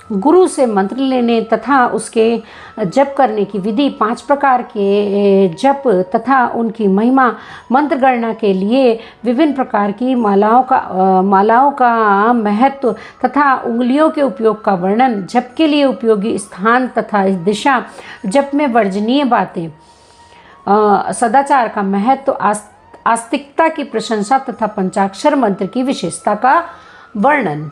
गुरु से मंत्र लेने तथा उसके जप करने की विधि, 5 प्रकार के जप तथा उनकी महिमा, मंत्र गणना के लिए विभिन्न प्रकार की मालाओं का महत्व तथा उंगलियों के उपयोग का वर्णन, जप के लिए उपयोगी स्थान तथा दिशा, जप में वर्जनीय बातें, सदाचार का महत्व, आस्तिकता की प्रशंसा तथा पंचाक्षर मंत्र की विशेषता का वर्णन।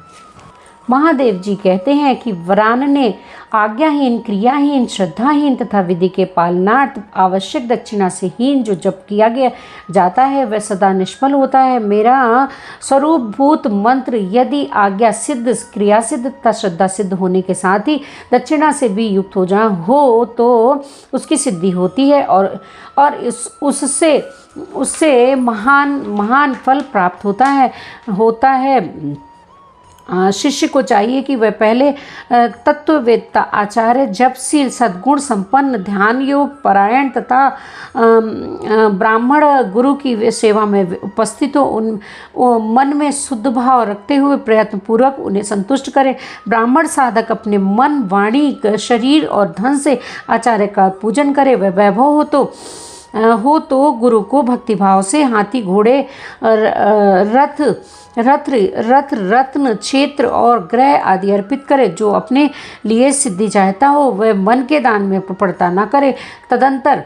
महादेव जी कहते हैं कि वरान ने आज्ञाहीन, क्रियाहीन, श्रद्धाहीन तथा विधि के पालनार्थ आवश्यक दक्षिणा से हीन जो जप किया गया जाता है वह सदा निष्फल होता है। मेरा स्वरूपभूत मंत्र यदि आज्ञा सिद्ध, क्रिया सिद्ध तथा श्रद्धा सिद्ध होने के साथ ही दक्षिणा से भी युक्त हो तो उसकी सिद्धि होती है और उससे महान फल प्राप्त होता है। शिष्य को चाहिए कि वह पहले तत्ववेत्ता, आचार्य, जपशील, सद्गुण संपन्न, ध्यान योग परायण तथा ब्राह्मण गुरु की सेवा में उपस्थित हो, मन में शुद्ध भाव रखते हुए प्रयत्न पूर्वक उन्हें संतुष्ट करे। ब्राह्मण साधक अपने मन, वाणी, शरीर और धन से आचार्य का पूजन करे। वह वैभव हो तो गुरु को भक्तिभाव से हाथी, घोड़े, रत्न, क्षेत्र और ग्रह आदि अर्पित करे। जो अपने लिए सिद्धि चाहता हो वह मन के दान में प्रपड़ता न करे। तदंतर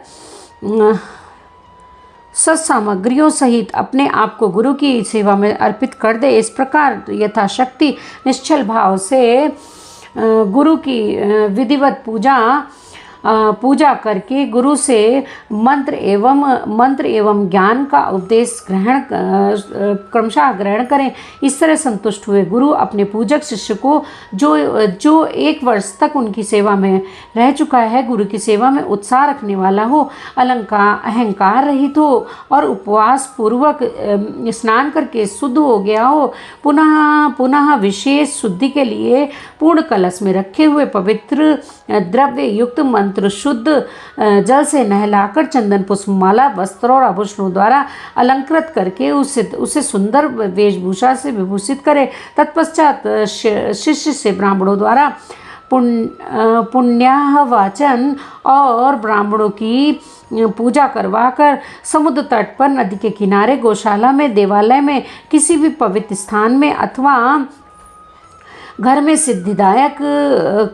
सत्सामग्रियों सहित अपने आप को गुरु की सेवा में अर्पित कर दे। इस प्रकार यथाशक्ति निश्चल भाव से गुरु की विधिवत पूजा करके गुरु से मंत्र एवं ज्ञान का उपदेश क्रमशः ग्रहण करें। इस तरह संतुष्ट हुए गुरु अपने पूजक शिष्य को जो 1 वर्ष तक उनकी सेवा में रह चुका है, गुरु की सेवा में उत्साह रखने वाला हो, अहंकार रहित हो और उपवास पूर्वक स्नान करके शुद्ध हो गया हो, पुनः विशेष शुद्धि के लिए पूर्ण कलश में रखे हुए पवित्र द्रव्य युक्त मंत्र शुद्ध जल से नहलाकर चंदन, पुष्पमाला, वस्त्र और आभूषणों द्वारा अलंकृत करके उसे सुंदर वेशभूषा से विभूषित करे। तत्पश्चात शिष्य से ब्राह्मणों द्वारा पुण्याहवाचन और ब्राह्मणों की पूजा करवाकर समुद्र तट पर, नदी के किनारे, गौशाला में, देवालय में, किसी भी पवित्र स्थान में अथवा घर में सिद्धिदायक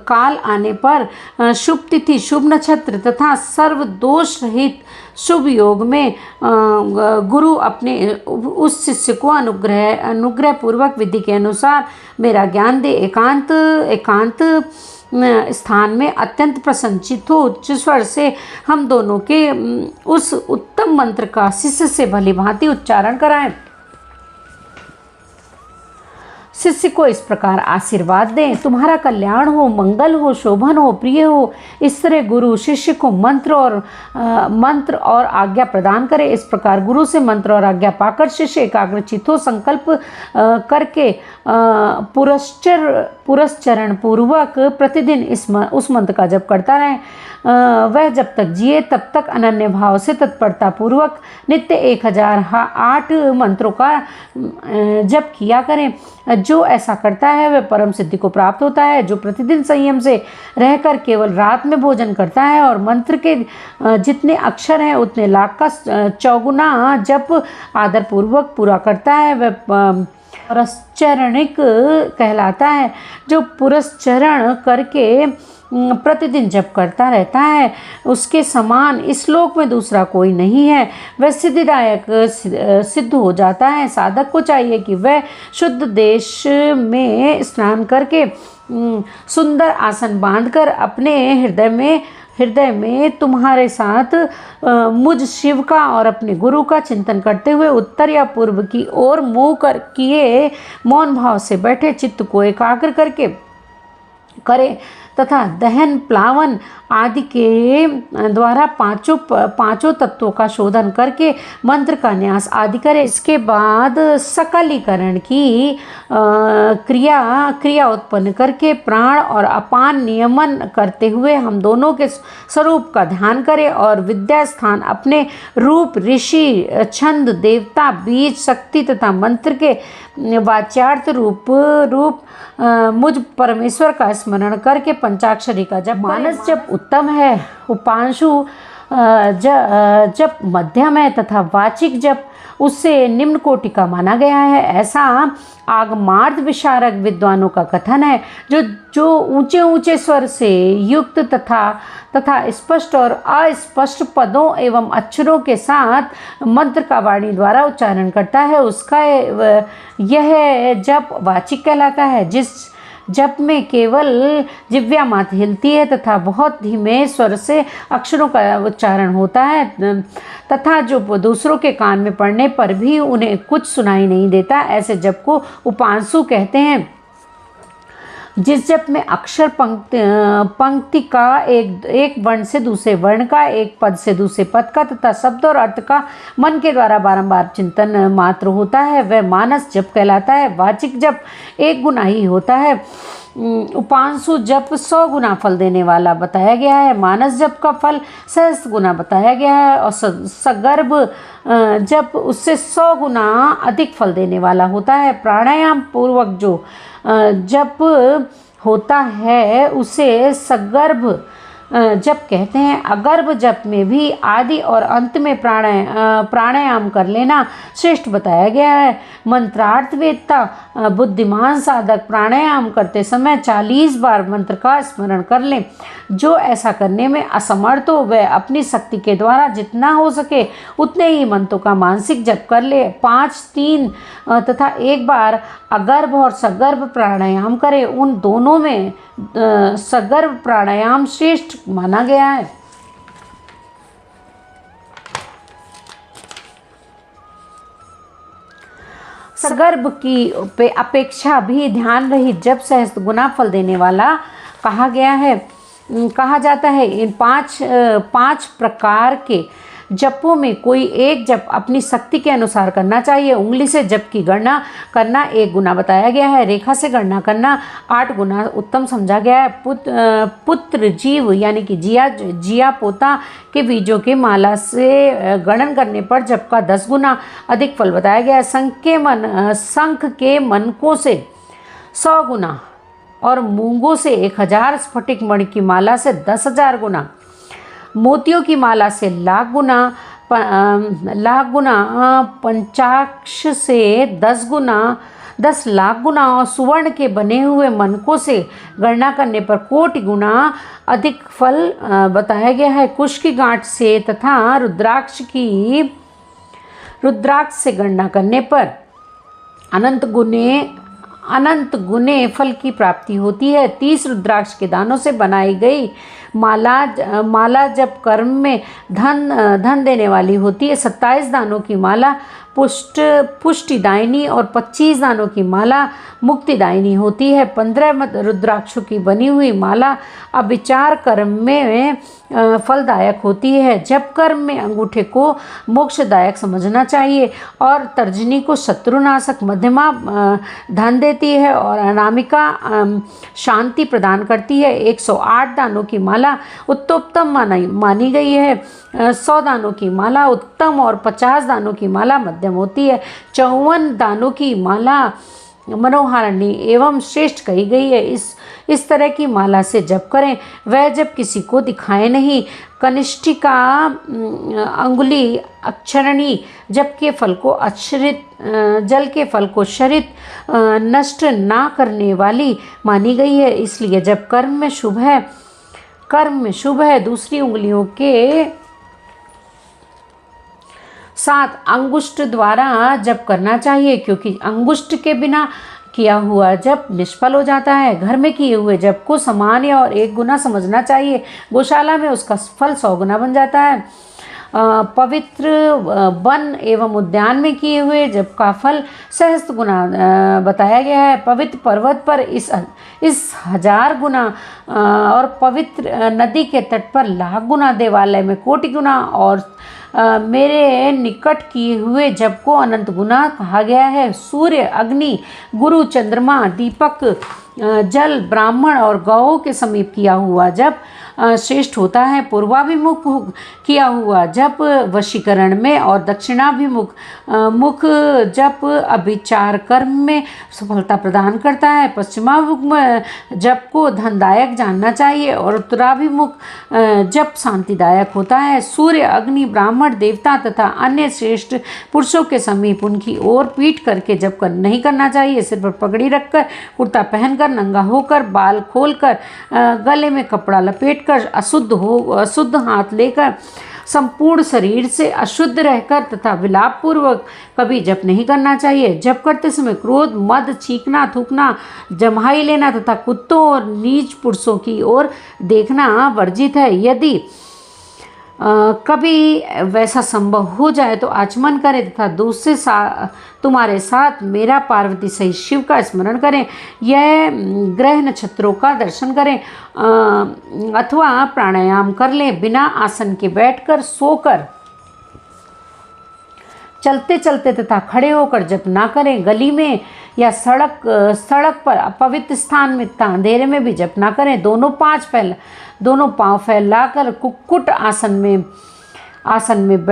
काल आने पर, शुभ तिथि, शुभ नक्षत्र तथा सर्व दोष रहित शुभ योग में गुरु अपने उस शिष्य को अनुग्रह पूर्वक विधि के अनुसार मेरा ज्ञान दे। एकांत स्थान में अत्यंत प्रसन्नचित्त हो उच्च स्वर से हम दोनों के उस उत्तम मंत्र का शिष्य से भली भांति उच्चारण कराएं। शिष्य को इस प्रकार आशीर्वाद दें, तुम्हारा कल्याण हो, मंगल हो, शोभन हो, प्रिय हो। इस तरह गुरु शिष्य को मंत्र और आज्ञा प्रदान करे। इस प्रकार गुरु से मंत्र और आज्ञा पाकर शिष्य एकाग्रचित्त हो संकल्प करके पुरस्चरण पूर्वक प्रतिदिन उस मंत्र का जप करता रहे। वह जब तक जिए तब तक अनन्य भाव से तत्परता पूर्वक नित्य 1008 मंत्रों का जप किया करें। जो ऐसा करता है वह परम सिद्धि को प्राप्त होता है। जो प्रतिदिन संयम से रहकर केवल रात में भोजन करता है और मंत्र के जितने अक्षर हैं उतने लाख का 4 गुना जप आदर पूर्वक पूरा करता है वह पुरस्चरणिक कहलाता है। जो पुरस्चरण करके प्रतिदिन जप करता रहता है उसके समान इस लोक में दूसरा कोई नहीं है। वह सिद्धिदायक सिद्ध हो जाता है। साधक को चाहिए कि वह शुद्ध देश में स्नान करके सुंदर आसन बांधकर अपने हृदय में तुम्हारे साथ मुझ शिव का और अपने गुरु का चिंतन करते हुए उत्तर या पूर्व की ओर मुँह किए मौन भाव से बैठे चित्त को एकाग्र करके करे। तथा दहन, प्लावन आदि के द्वारा पांचों तत्वों का शोधन करके मंत्र का न्यास आदि करें। इसके बाद सकलीकरण की क्रिया उत्पन्न करके प्राण और अपान नियमन करते हुए हम दोनों के स्वरूप का ध्यान करें और विद्या स्थान अपने रूप, ऋषि, छंद, देवता, बीज, शक्ति तथा मंत्र के वाच्यार्थ रूप मुझ परमेश्वर का स्मरण करके पंचाक्षरी का जप। मानस जप उत्तम है, उपांशु जप मध्यम है तथा वाचिक जप उससे निम्न कोटि का माना गया है। ऐसा आगमार्थ विशारद विद्वानों का कथन है। जो ऊंचे ऊंचे स्वर से युक्त तथा स्पष्ट और अस्पष्ट पदों एवं अक्षरों के साथ मंत्र का वाणी द्वारा उच्चारण करता है, उसका यह जप वाचिक कहलाता है। जिस जप में केवल जिह्वा मात्र हिलती है तथा बहुत धीमे स्वर से अक्षरों का उच्चारण होता है तथा जो दूसरों के कान में पड़ने पर भी उन्हें कुछ सुनाई नहीं देता, ऐसे जप को उपांशु कहते हैं। जिस जप में अक्षर पंक्ति का एक वर्ण से दूसरे वर्ण का, एक पद से दूसरे पद का तथा शब्द और अर्थ का मन के द्वारा बारंबार चिंतन मात्र होता है, वह मानस जप कहलाता है। वाचिक जप एक गुना ही होता है। उपांशु जप 100 गुना फल देने वाला बताया गया है। मानस जप का फल 100 गुना बताया गया है और सगर्भ जप उससे 100 गुना अधिक फल देने वाला होता है। प्राणायाम पूर्वक जो जप होता है उसे सगर्भ जप कहते हैं। अगर्भ जप में भी आदि और अंत में प्राणायाम कर लेना श्रेष्ठ बताया गया है। मंत्रार्थ वेदता बुद्धिमान साधक प्राणायाम करते समय 40 बार मंत्र का स्मरण कर लें। जो ऐसा करने में असमर्थ हो वह अपनी शक्ति के द्वारा जितना हो सके उतने ही मंत्रों का मानसिक जप कर ले। 5, 3 तथा 1 बार अगर्भ और सगर्भ प्राणायाम करे। उन दोनों में सगर्भ प्राणायाम श्रेष्ठ माना गया है। सगर्भ की अपेक्षा भी ध्यान रहित जप सहस्त्र गुना फल देने वाला कहा जाता है। इन पांच प्रकार के जपों में कोई एक जप अपनी शक्ति के अनुसार करना चाहिए। उंगली से जप की गणना करना 1 गुना बताया गया है। रेखा से गणना करना 8 गुना उत्तम समझा गया है। पुत्र जीव यानी कि जिया पोता के बीजों के माला से गणन करने पर जप का 10 गुना अधिक फल बताया गया है। शंख के मनकों से 100 गुना और मूंगों से 1000, स्फटिक मणि की माला से 10,000 गुना, मोतियों की माला से लाख गुना, पंचाक्ष से 10 लाख गुना और सुवर्ण के बने हुए मनकों से गणना करने पर कोटि गुना अधिक फल बताया गया है। कुश की गांठ से तथा रुद्राक्ष से गणना करने पर अनंत गुने फल की प्राप्ति होती है। 30 रुद्राक्ष के दानों से बनाई गई माला जब कर्म में धन देने वाली होती है। 27 दानों की माला पुष्टिदायिनी और 25 दानों की माला मुक्तिदायिनी होती है। 15 रुद्राक्षों की बनी हुई माला अविचार कर्म में फलदायक होती है। जब कर्म में अंगूठे को मोक्षदायक समझना चाहिए और तर्जनी को शत्रुनाशक, मध्यमा धन देती है और अनामिका शांति प्रदान करती है। 108 दानों की माला उत्तम मानी गई है। 100 दानों की माला उत्तम और 50 दानों की माला मध्यम होती है। 54 दानों की माला मनोहारिणी एवं श्रेष्ठ कही गई है। इस तरह की माला से जप करें, वह जब किसी को दिखाए नहीं। कनिष्ठिका अंगुली अक्षरणी जप के फल को जल के फल को शरित नष्ट ना करने वाली मानी गई है। इसलिए जब कर्म में शुभ है दूसरी उंगलियों के साथ अंगुष्ठ द्वारा जप करना चाहिए, क्योंकि अंगुष्ठ के बिना किया हुआ जप निष्फल हो जाता है। घर में किए हुए जप को समान या और 1 गुना समझना चाहिए। गौशाला में उसका फल 100 गुना बन जाता है। पवित्र वन एवं उद्यान में किए हुए जप का फल सहस्त्र गुना बताया गया है। पवित्र पर्वत पर इस 1000 गुना और पवित्र नदी के तट पर लाख गुना, देवालय में कोटि गुना और मेरे निकट किए हुए जप को अनंत गुना कहा गया है। सूर्य, अग्नि, गुरु, चंद्रमा, दीपक, जल, ब्राह्मण और गौओं के समीप किया हुआ जप श्रेष्ठ होता है। पूर्वाभिमुख किया हुआ जप वशीकरण में और दक्षिणाभिमुख मुख जप अभिचार कर्म में सफलता प्रदान करता है। पश्चिमाभिमुख जप को धनदायक जानना चाहिए और उत्तराभिमुख जप शांतिदायक होता है। सूर्य, अग्नि, ब्राह्मण, देवता तथा अन्य श्रेष्ठ पुरुषों के समीप उनकी ओर पीठ करके जप नहीं करना चाहिए। सिर पर पगड़ी रखकर, कुर्ता पहनकर, नंगा होकर, बाल खोलकर, गले में कपड़ा लपेटकर, अशुद्ध हाथ लेकर, संपूर्ण शरीर से अशुद्ध रहकर तथा विलाप पूर्वक कभी जप नहीं करना चाहिए। जप करते समय क्रोध, मद, चीखना, थूकना, जम्हाई लेना तथा कुत्तों और नीच पुरुषों की ओर देखना वर्जित है। यदि कभी वैसा संभव हो जाए तो आचमन करें तथा दूसरे तुम्हारे साथ मेरा पार्वती सहित शिव का स्मरण करें। यह ग्रह नक्षत्रों का दर्शन करें अथवा प्राणायाम कर लें। बिना आसन के बैठकर, सोकर, चलते चलते तथा खड़े होकर जप ना करें। गली में या सड़क पर अपवित्र स्थान में तथा अंधेरे में भी जप ना करें। दोनों पांव फैलाकर कुक्कुट आसन में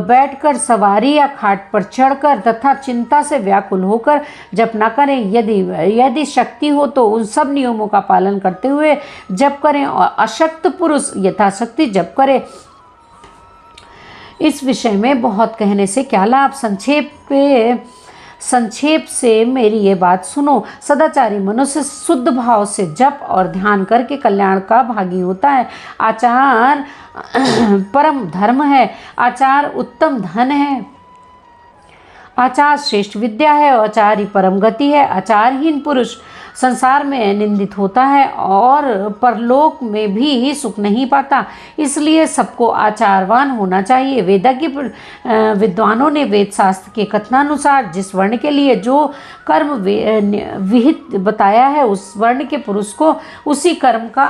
बैठकर सवारी या खाट पर चढ़कर तथा चिंता से व्याकुल होकर जप ना करें। यदि शक्ति हो तो उन सब नियमों का पालन करते हुए जप करें और अशक्त पुरुष यथाशक्ति जप करें। इस विषय में बहुत कहने से क्या लाभ। संक्षेप से मेरी ये बात सुनो। सदाचारी मनुष्य शुद्ध भाव से जप और ध्यान करके कल्याण का भागी होता है। आचार परम धर्म है। आचार उत्तम धन है। आचार श्रेष्ठ विद्या है और आचार ही परम गति है। आचारहीन पुरुष संसार में निंदित होता है और परलोक में भी सुख नहीं पाता। इसलिए सबको आचारवान होना चाहिए। वेदज्ञ विद्वानों ने वेद शास्त्र के कथनानुसार जिस वर्ण के लिए जो कर्म विहित बताया है उस वर्ण के पुरुष को उसी कर्म का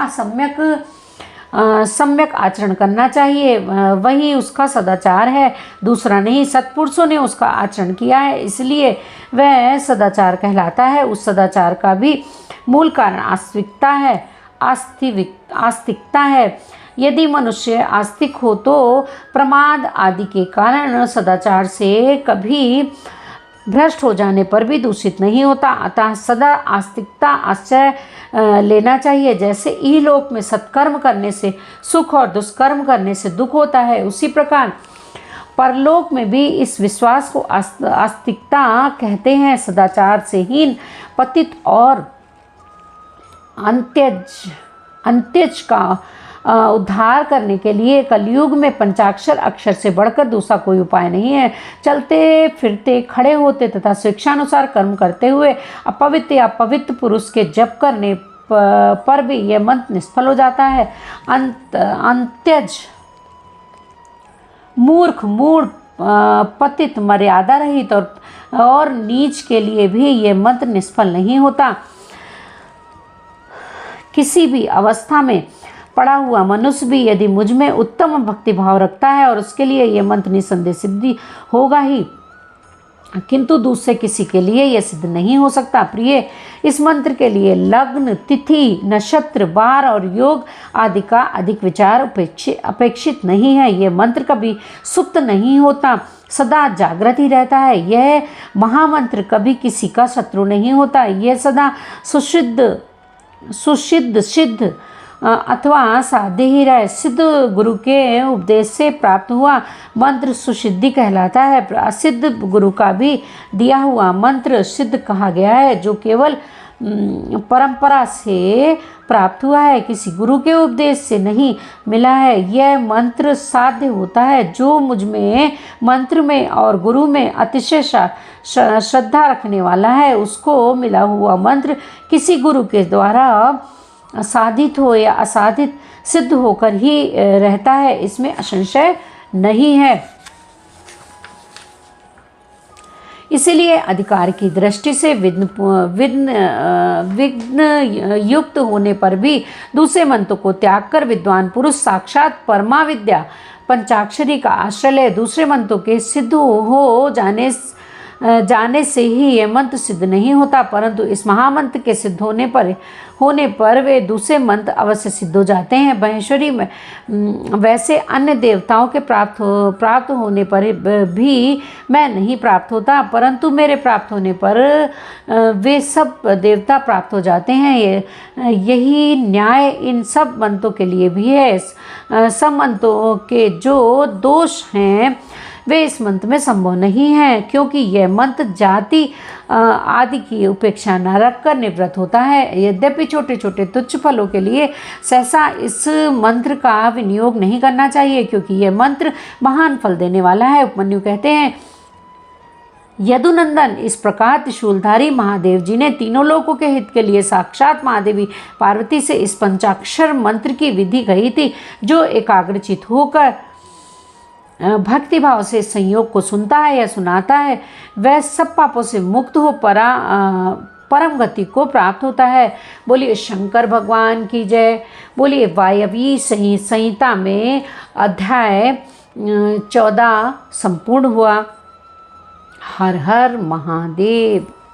सम्यक आचरण करना चाहिए। वही उसका सदाचार है, दूसरा नहीं। सत्पुरुषों ने उसका आचरण किया है, इसलिए वह सदाचार कहलाता है। उस सदाचार का भी मूल कारण आस्तिकता है। यदि मनुष्य आस्तिक हो तो प्रमाद आदि के कारण सदाचार से कभी भ्रष्ट हो जाने पर भी दूषित नहीं होता। अतः सदा आस्तिकता आश्रय लेना चाहिए। जैसे इहलोक में सत्कर्म करने से सुख और दुष्कर्म करने से दुख होता है, उसी प्रकार परलोक में भी इस विश्वास को आस्तिकता कहते हैं। सदाचार से हीन, पतित और अंत्यज का उद्धार करने के लिए कलयुग में पंचाक्षर अक्षर से बढ़कर दूसरा कोई उपाय नहीं है। चलते फिरते, खड़े होते तथा स्वेच्छानुसार कर्म करते हुए अपवित्र या पवित्र पुरुष के जप करने पर भी यह मंत्र निष्फल हो जाता है। अंत्यज, मूर्ख, मूढ़, पतित, मर्यादा रहित और नीच के लिए भी यह मंत्र निष्फल नहीं होता। किसी भी अवस्था में पड़ा हुआ मनुष्य भी यदि मुझ में उत्तम भक्ति भाव रखता है और उसके लिए यह मंत्र निसंदेह सिद्धि होगा ही, किंतु दूसरे किसी के लिए यह सिद्ध नहीं हो सकता। प्रिय, इस मंत्र के लिए लग्न, तिथि, नक्षत्र, वार और योग आदि का अधिक विचार अपेक्षित नहीं है। यह मंत्र कभी सुप्त नहीं होता, सदा जागृत ही रहता है। यह महामंत्र कभी किसी का शत्रु नहीं होता। यह सदा सुसिद्ध, सिद्ध अथवा साध्य ही रहे। सिद्ध गुरु के उपदेश से प्राप्त हुआ मंत्र सुसिद्धि कहलाता है। असिद्ध गुरु का भी दिया हुआ मंत्र सिद्ध कहा गया है, जो केवल परंपरा से प्राप्त हुआ है, किसी गुरु के उपदेश से नहीं मिला है। यह मंत्र साध्य होता है। जो मुझ में, मंत्र में और गुरु में अतिशय श्रद्धा रखने वाला है, उसको मिला हुआ मंत्र किसी गुरु के द्वारा साधित हो या असाधित सिद्ध होकर ही रहता है, इसमें असंशय नहीं है। इसीलिए अधिकार की दृष्टि से विघ्न युक्त होने पर भी दूसरे मंत्र को त्याग कर विद्वान पुरुष साक्षात परमा विद्या पंचाक्षरी का आश्रय ले। दूसरे मंत्रों के सिद्ध हो जाने से ही यह मंत्र सिद्ध नहीं होता, परंतु इस महामंत्र के सिद्ध होने पर वे दूसरे मंत्र अवश्य सिद्ध हो जाते हैं। महेश्वरी में वैसे अन्य देवताओं के प्राप्त होने पर भी मैं नहीं प्राप्त होता, परंतु मेरे प्राप्त होने पर वे सब देवता प्राप्त हो जाते हैं। यही न्याय इन सब मंत्रों के लिए भी है। सब मंत्रों के जो दोष हैं वे इस मंत्र में संभव नहीं है, क्योंकि यह मंत्र जाति आदि की उपेक्षा न रखकर निवृत्त होता है। यद्यपि छोटे छोटे तुच्छ फलों के लिए सहसा इस मंत्र का विनियोग नहीं करना चाहिए, क्योंकि यह मंत्र महान फल देने वाला है। उपमन्यु कहते हैं, यदुनंदन, इस प्रकार त्रिशूलधारी महादेव जी ने तीनों लोकों के हित के लिए साक्षात महादेवी पार्वती से इस पंचाक्षर मंत्र की विधि कही थी। जो एकाग्रचित होकर भक्ति भाव से संयोग को सुनता है या सुनाता है, वह सब पापों से मुक्त हो परम गति को प्राप्त होता है। बोलिए शंकर भगवान की जय। बोलिए वायवी संहिता में अध्याय 14 संपूर्ण हुआ। हर हर महादेव।